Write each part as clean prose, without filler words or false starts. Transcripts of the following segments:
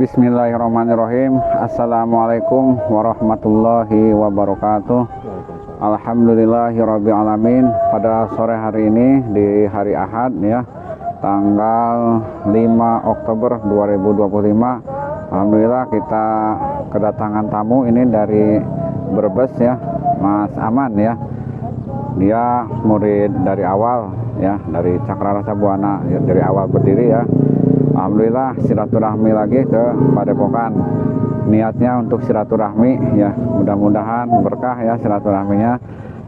Bismillahirrahmanirrahim. Assalamualaikum warahmatullahi wabarakatuh. Alhamdulillahirabbil alamin. Pada sore hari ini di hari Ahad ya, tanggal 5 Oktober 2025. Alhamdulillah kita kedatangan tamu ini dari Brebes ya, Mas Aman ya. Dia murid dari awal ya, dari Cakra Rasa Buana ya, dari awal berdiri ya. Alhamdulillah silaturahmi lagi ke Padepokan. Niatnya untuk silaturahmi ya, mudah-mudahan berkah ya silaturahminya.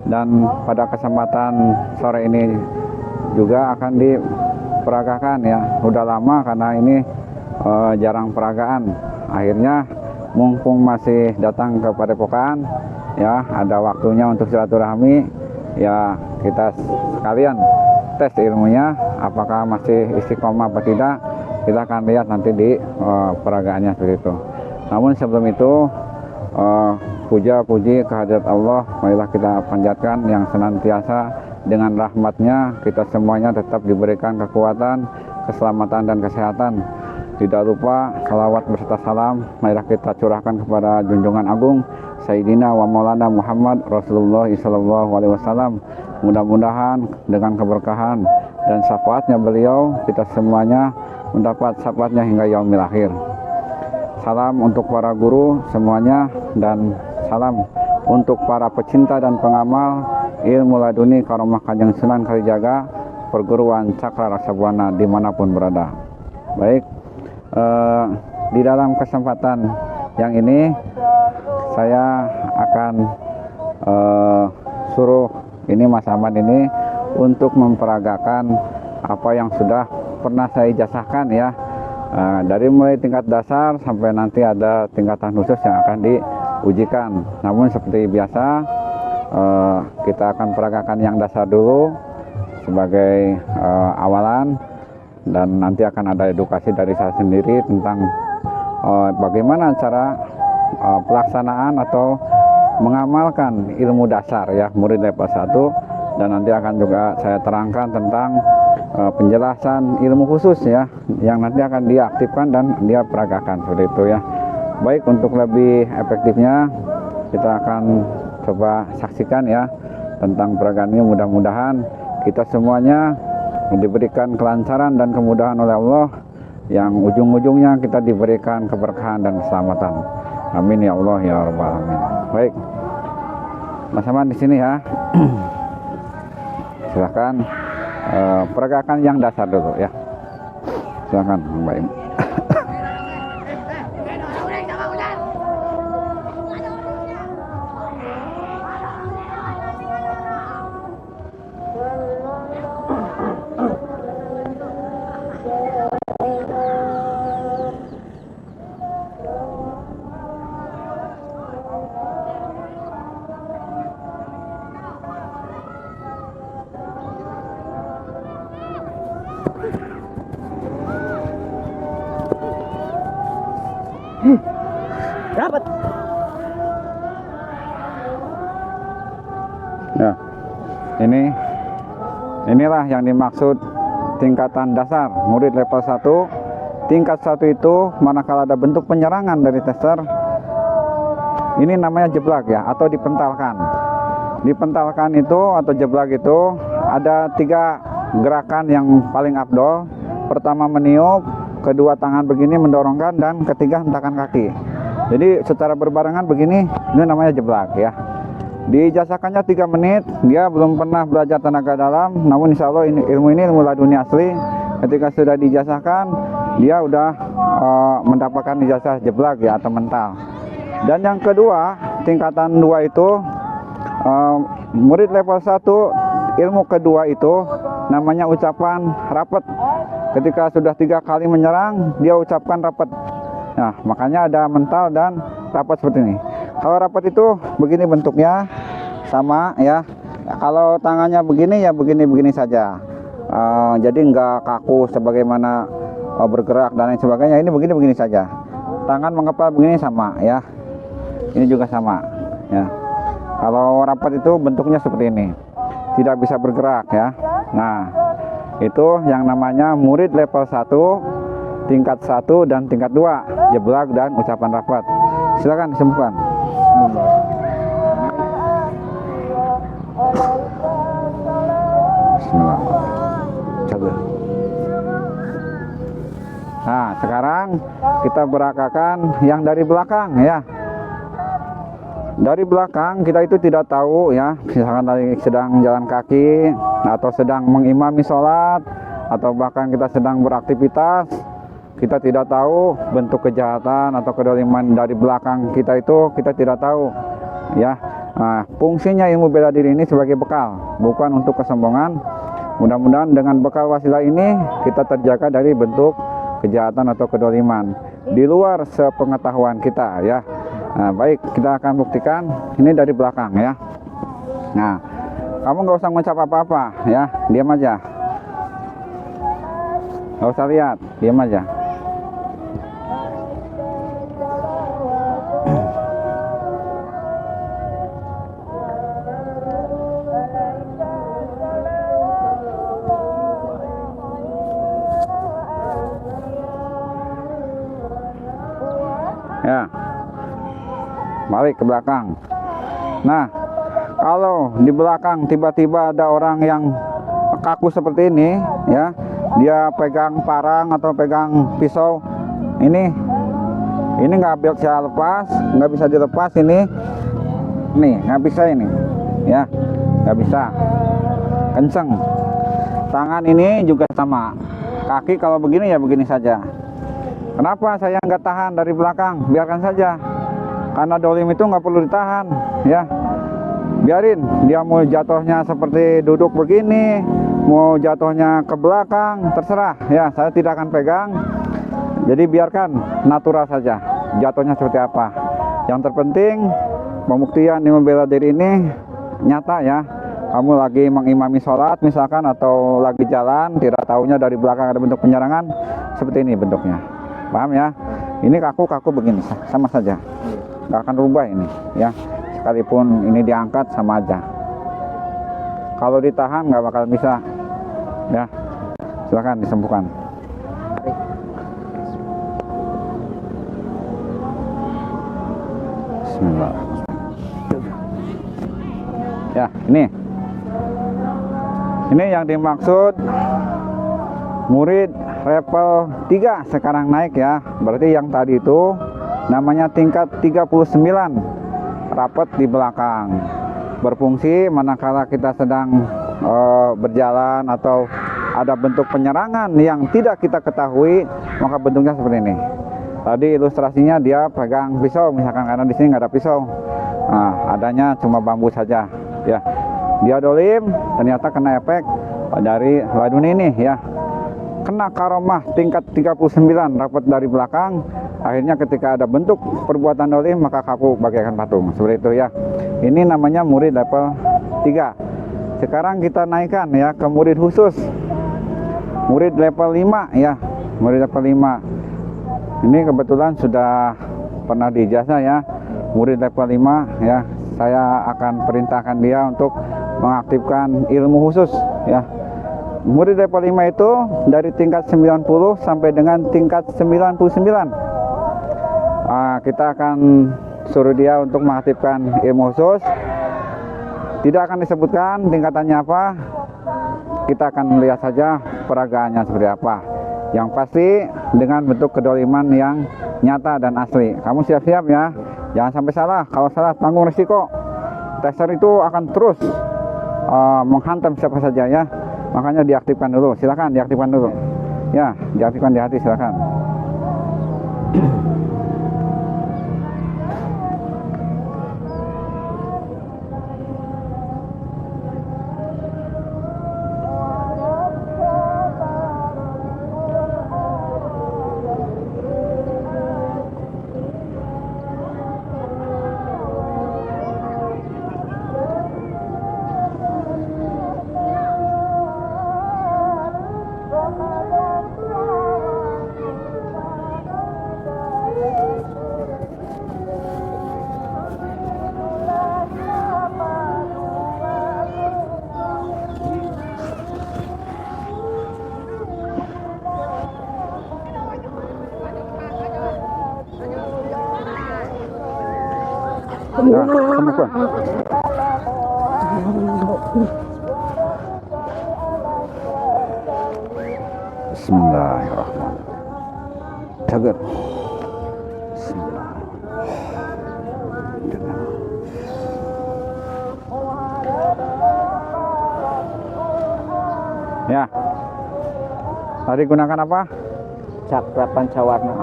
Dan pada kesempatan sore ini juga akan diperagakan ya. Udah lama karena ini jarang peragaan. Akhirnya mumpung masih datang ke Padepokan ya, ada waktunya untuk silaturahmi ya, kita sekalian tes ilmunya apakah masih istiqomah apa tidak. Kita akan lihat nanti di peragaannya seperti itu. Namun sebelum itu puja puji kehadirat Allah marilah kita panjatkan yang senantiasa dengan rahmatnya kita semuanya tetap diberikan kekuatan, keselamatan dan kesehatan. Tidak lupa salawat berserta salam marilah kita curahkan kepada junjungan agung Sayyidina wa Maulana Muhammad Rasulullah SAW. Mudah-mudahan dengan keberkahan dan syafaatnya beliau kita semuanya mendapat syafaatnya hingga yaumil akhir. Salam untuk para guru semuanya dan salam untuk para pecinta dan pengamal ilmu laduni Karomah Kanjeng Sunan Kalijaga perguruan Cakra Rasa Buana dimanapun berada. Baik, di dalam kesempatan yang ini saya akan suruh ini Mas Aman ini untuk memperagakan apa yang sudah pernah saya ijazahkan ya, dari mulai tingkat dasar sampai nanti ada tingkatan khusus yang akan diujikan. Namun seperti biasa kita akan peragakan yang dasar dulu sebagai awalan, dan nanti akan ada edukasi dari saya sendiri tentang bagaimana cara pelaksanaan atau mengamalkan ilmu dasar ya murid level 1, dan nanti akan juga saya terangkan tentang penjelasan ilmu khusus ya yang nanti akan diaktifkan dan dia peragakan seperti itu ya. Baik, untuk lebih efektifnya kita akan coba saksikan ya tentang peragaan ini. Mudah-mudahan kita semuanya diberikan kelancaran dan kemudahan oleh Allah, yang ujung-ujungnya kita diberikan keberkahan dan keselamatan. Amin ya Allah ya rabbal alamin. Baik, Mas Aman di sini ya. Silakan peragakan yang dasar dulu ya. Silakan Mbak Im. Dapat. Ya, inilah yang dimaksud tingkatan dasar murid level 1. Tingkat 1 itu manakala ada bentuk penyerangan dari tester, ini namanya jeblak ya, atau dipentalkan. Dipentalkan itu atau jeblak itu ada 3 gerakan yang paling afdol. Pertama meniup, kedua tangan begini mendorongkan, dan ketiga hentakan kaki. Jadi secara berbarengan begini, ini namanya jeblak ya. Diijazahkannya 3 menit, dia belum pernah belajar tenaga dalam, namun insya Allah ilmu ini ilmu laduni asli. Ketika sudah diijazahkan, dia udah mendapatkan ijazah jeblak ya atau mental. Dan yang kedua, tingkatan 2 itu murid level 1, ilmu kedua itu namanya ucapan rapet. Ketika sudah 3 kali menyerang, dia ucapkan rapet. Nah, makanya ada mental dan rapat seperti ini. Kalau rapat itu begini bentuknya, sama ya. Kalau tangannya begini ya begini-begini saja. Jadi nggak kaku sebagaimana bergerak dan lain sebagainya. Ini begini-begini saja. Tangan mengepal begini sama ya. Ini juga sama ya. Kalau rapat itu bentuknya seperti ini, tidak bisa bergerak ya. Nah, itu yang namanya murid level 1, tingkat 1 dan tingkat 2. jeblak dan ucapan rapat. Silakan disembuhkan. Bismillah. Coba. Nah, sekarang kita berakakan yang dari belakang ya. Dari belakang kita itu tidak tahu ya, misalkan tadi sedang jalan kaki atau sedang mengimami sholat atau bahkan kita sedang beraktivitas, kita tidak tahu bentuk kejahatan atau kedoliman dari belakang kita itu kita tidak tahu ya. Nah, fungsinya ilmu bela diri ini sebagai bekal, bukan untuk kesombongan. Mudah-mudahan dengan bekal wasilah ini kita terjaga dari bentuk kejahatan atau kedoliman di luar sepengetahuan kita ya. Nah, baik, kita akan buktikan ini dari belakang ya. Nah, kamu nggak usah ngucap apa-apa ya, diam aja. Nggak usah lihat, diam aja. Ya, balik ke belakang. Nah, kalau di belakang tiba-tiba ada orang yang kaku seperti ini ya, dia pegang parang atau pegang pisau, ini nggak bisa lepas, nggak bisa dilepas ini, nih nggak bisa ini ya, nggak bisa kenceng. Tangan ini juga sama, kaki kalau begini ya begini saja. Kenapa saya nggak tahan dari belakang? Biarkan saja, karena dolim itu nggak perlu ditahan ya. Biarin dia mau jatuhnya seperti duduk begini, mau jatuhnya ke belakang, terserah ya. Saya tidak akan pegang. Jadi biarkan natural saja jatuhnya seperti apa. Yang terpenting pembuktian ilmu bela diri ini nyata ya. Kamu lagi mengimami sholat misalkan atau lagi jalan, tidak tahunya dari belakang ada bentuk penyerangan seperti ini bentuknya. Paham ya? Ini kaku begini sama saja, nggak akan rubah ini ya. Sekalipun ini diangkat sama aja. Kalau ditahan nggak bakal bisa ya. Silakan disembuhkan. Bismillah. Ya, ini yang dimaksud murid level 3 sekarang naik ya. Berarti yang tadi itu namanya tingkat 39, rapat di belakang. Berfungsi manakala kita sedang berjalan atau ada bentuk penyerangan yang tidak kita ketahui, maka bentuknya seperti ini. Tadi ilustrasinya dia pegang pisau misalkan, karena di sini nggak ada pisau. Nah, adanya cuma bambu saja ya. Dia dolim, ternyata kena efek dari laduni ini ya. Kena karomah tingkat 39, rapat dari belakang. Akhirnya ketika ada bentuk perbuatan dolim, maka kaku bagaikan patung. Seperti itu ya. Ini namanya murid level 3. Sekarang kita naikkan ya ke murid khusus, murid level 5 ya. Murid level 5 ini kebetulan sudah pernah diijazah ya. Murid level 5 ya, saya akan perintahkan dia untuk mengaktifkan ilmu khusus ya. Murid level 5 itu dari tingkat 90 sampai dengan tingkat 99. Kita akan suruh dia untuk mengaktifkan ilmu khusus. Tidak akan disebutkan tingkatannya apa. Kita akan melihat saja peragaannya seperti apa. Yang pasti dengan bentuk kedoliman yang nyata dan asli. Kamu siap-siap ya. Jangan sampai salah. Kalau salah tanggung risiko. Tester itu akan terus menghantam siapa saja ya. Makanya diaktifkan dulu. Silakan diaktifkan dulu. Ya, diaktifkan di hati silakan. Ya, sembuhkan. Bismillahirrahmanirrahim. Jaga. Ya. Tadi gunakan apa? Cakra pancawarna.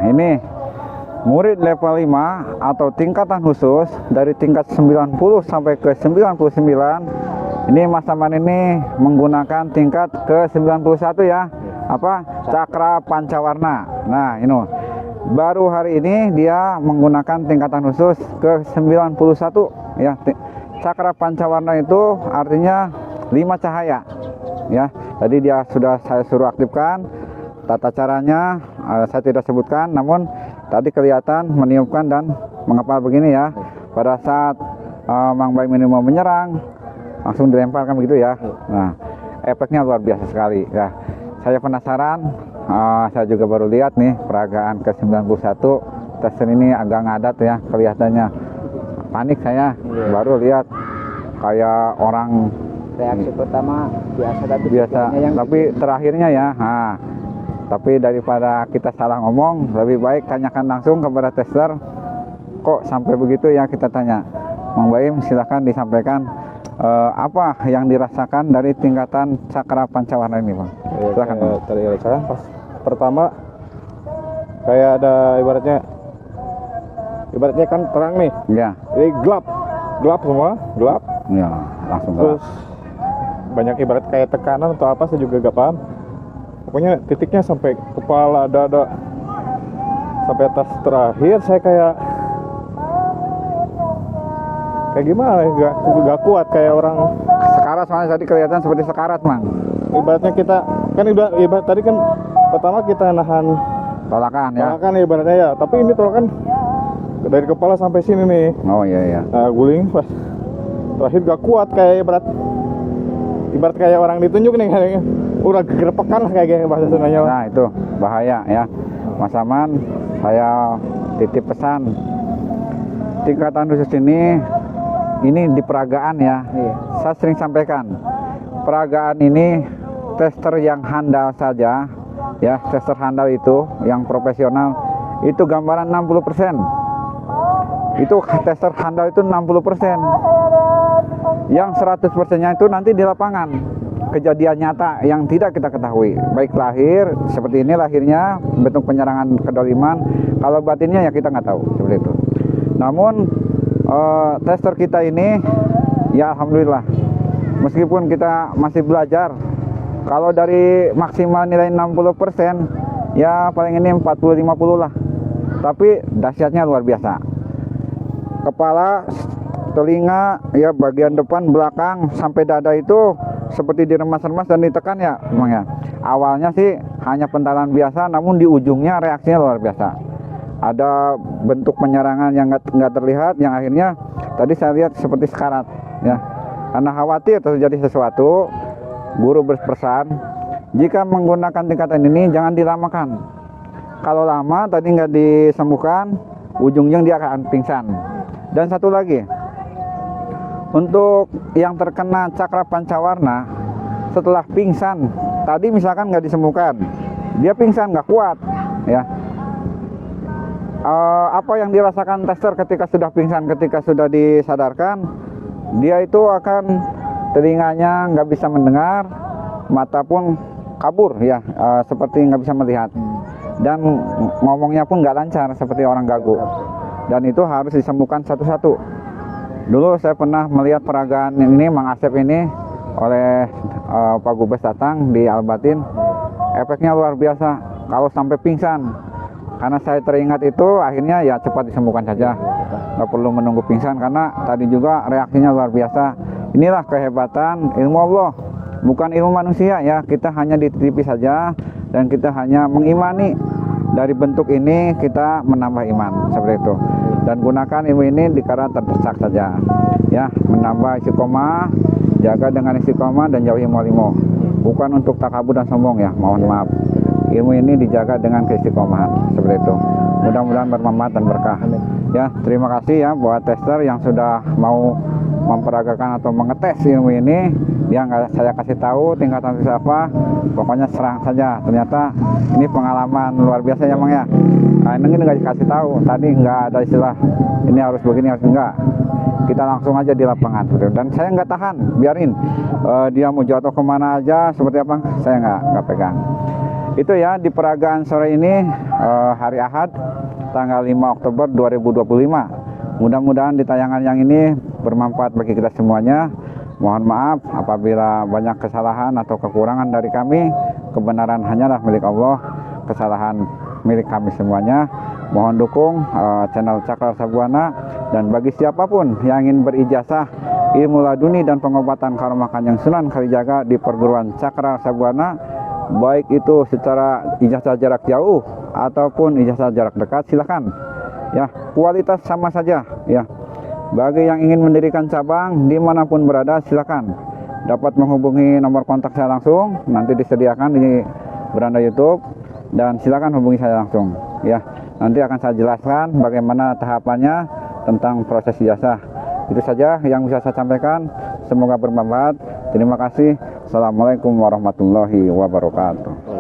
Ini murid level 5 atau tingkatan khusus dari tingkat 90 sampai ke 99. Ini Mas Saman ini menggunakan tingkat ke 91 ya. Apa? Cakra pancawarna. Nah, ini baru hari ini dia menggunakan tingkatan khusus ke 91 ya. Cakra pancawarna itu artinya 5 cahaya. Ya, tadi dia sudah saya suruh aktifkan. Tata caranya saya tidak sebutkan, namun tadi kelihatan meniupkan dan mengepal begini ya. Pada saat Mang Baim ini mau menyerang, langsung dilemparkan begitu ya. Nah, efeknya luar biasa sekali ya. Saya penasaran, saya juga baru lihat nih peragaan ke 91. Tester ini agak ngadat ya, kelihatannya panik saya. Baru lihat kayak orang Reaksi pertama biasa, tapi terakhirnya ya. Tapi daripada kita salah ngomong, lebih baik tanyakan langsung kepada tester. Kok sampai begitu ya, kita tanya. Mang Baim silahkan disampaikan apa yang dirasakan dari tingkatan cakra pancawarna ini, Bang. Silahkan. Tadi saya pas pertama kayak ada ibaratnya kan terang nih. Ya. Jadi gelap semua, gelap. Ya, langsung Terus banyak ibarat kayak tekanan atau apa, saya juga gak paham. Pokoknya titiknya sampai kepala, dada, sampai atas terakhir saya kayak gimana ya, gak kuat kayak orang sekarat. Soalnya tadi kelihatan seperti sekarat, Mang. Ibaratnya kita kan ibarat tadi kan pertama kita nahan Tolakan ya. tolakan ibaratnya ya, tapi ini tolakan dari kepala sampai sini nih. Oh iya. Nah, guling pas terakhir gak kuat, kayak ibarat kayak orang ditunjuk nih, kayaknya udah gerepekan lah kayak bahasa Sundanya. Nah, itu bahaya ya. Mas Saman, saya titip pesan. Tingkatan khusus ini di peragaan ya. Saya sering sampaikan, peragaan ini tester yang handal saja ya, tester handal itu yang profesional itu gambaran 60%. Itu tester handal itu 60%. Yang 100%-nya itu nanti di lapangan, kejadian nyata yang tidak kita ketahui, baik lahir seperti ini, lahirnya bentuk penyerangan kedoliman, kalau batinnya ya kita nggak tahu seperti itu. Namun tester kita ini ya alhamdulillah, meskipun kita masih belajar, kalau dari maksimal nilai 60% ya paling ini 40-50 lah, tapi dahsyatnya luar biasa. Kepala, telinga, ya bagian depan, belakang, sampai dada itu seperti diremas-remas dan ditekan ya, memang ya. Awalnya sih hanya pentalan biasa, namun di ujungnya reaksinya luar biasa. Ada bentuk penyerangan yang nggak terlihat, yang akhirnya tadi saya lihat seperti sekarat ya. Karena khawatir terjadi sesuatu, guru berpesan, jika menggunakan tingkatan ini jangan dilamakan. Kalau lama tadi nggak disembuhkan, ujungnya dia akan pingsan. Dan satu lagi, untuk yang terkena cakra pancawarna setelah pingsan, tadi misalkan nggak disembuhkan, dia pingsan nggak kuat ya. Apa yang dirasakan tester ketika sudah pingsan, ketika sudah disadarkan, dia itu akan telinganya nggak bisa mendengar, mata pun kabur ya, seperti nggak bisa melihat, dan ngomongnya pun nggak lancar seperti orang gagu. Dan itu harus disembuhkan satu-satu. Dulu saya pernah melihat peragaan ini, Mang Asep ini oleh Pak Gubes datang di Albatin, efeknya luar biasa kalau sampai pingsan. Karena saya teringat itu, akhirnya ya cepat disembuhkan saja, nggak perlu menunggu pingsan, karena tadi juga reaksinya luar biasa. Inilah kehebatan ilmu Allah, bukan ilmu manusia ya. Kita hanya dititipi saja dan kita hanya mengimani. Dari bentuk ini kita menambah iman seperti itu, dan gunakan ilmu ini dikala terdesak saja ya, menambah istiqomah, jaga dengan istiqomah dan jauhi mualimo, bukan untuk takabur dan sombong ya, mohon maaf. Ilmu ini dijaga dengan keistiqomahan seperti itu. Mudah-mudahan bermanfaat dan berkah. Ya, terima kasih ya buat tester yang sudah mau memperagakan atau mengetes ilmu ini. Dia nggak saya kasih tahu tingkatan apa, pokoknya serang saja. Ternyata ini pengalaman luar biasa ya Mang ya. Nah, ini nggak dikasih tahu, tadi nggak ada istilah ini harus begini harus enggak. Kita langsung aja di lapangan dan saya nggak tahan, biarin dia mau jatuh kemana aja seperti apa, saya nggak pegang. Itu ya di peragaan sore ini hari Ahad tanggal 5 Oktober 2025. Mudah-mudahan di tayangan yang ini bermanfaat bagi kita semuanya. Mohon maaf apabila banyak kesalahan atau kekurangan dari kami. Kebenaran hanyalah milik Allah, kesalahan milik kami semuanya. Mohon dukung channel Cakra Rasa Buana, dan bagi siapapun yang ingin berijazah ilmu laduni dan pengobatan Karma Kanjeng Sunan Kalijaga di perguruan Cakra Rasa Buana, baik itu secara ijazah jarak jauh ataupun ijazah jarak dekat, silakan ya, kualitas sama saja ya. Bagi yang ingin mendirikan cabang dimanapun berada, silakan dapat menghubungi nomor kontak saya langsung, nanti disediakan di beranda YouTube, dan silakan hubungi saya langsung ya. Nanti akan saya jelaskan bagaimana tahapannya tentang proses ijazah. Itu saja yang bisa saya sampaikan, semoga bermanfaat. Terima kasih. Assalamualaikum warahmatullahi wabarakatuh.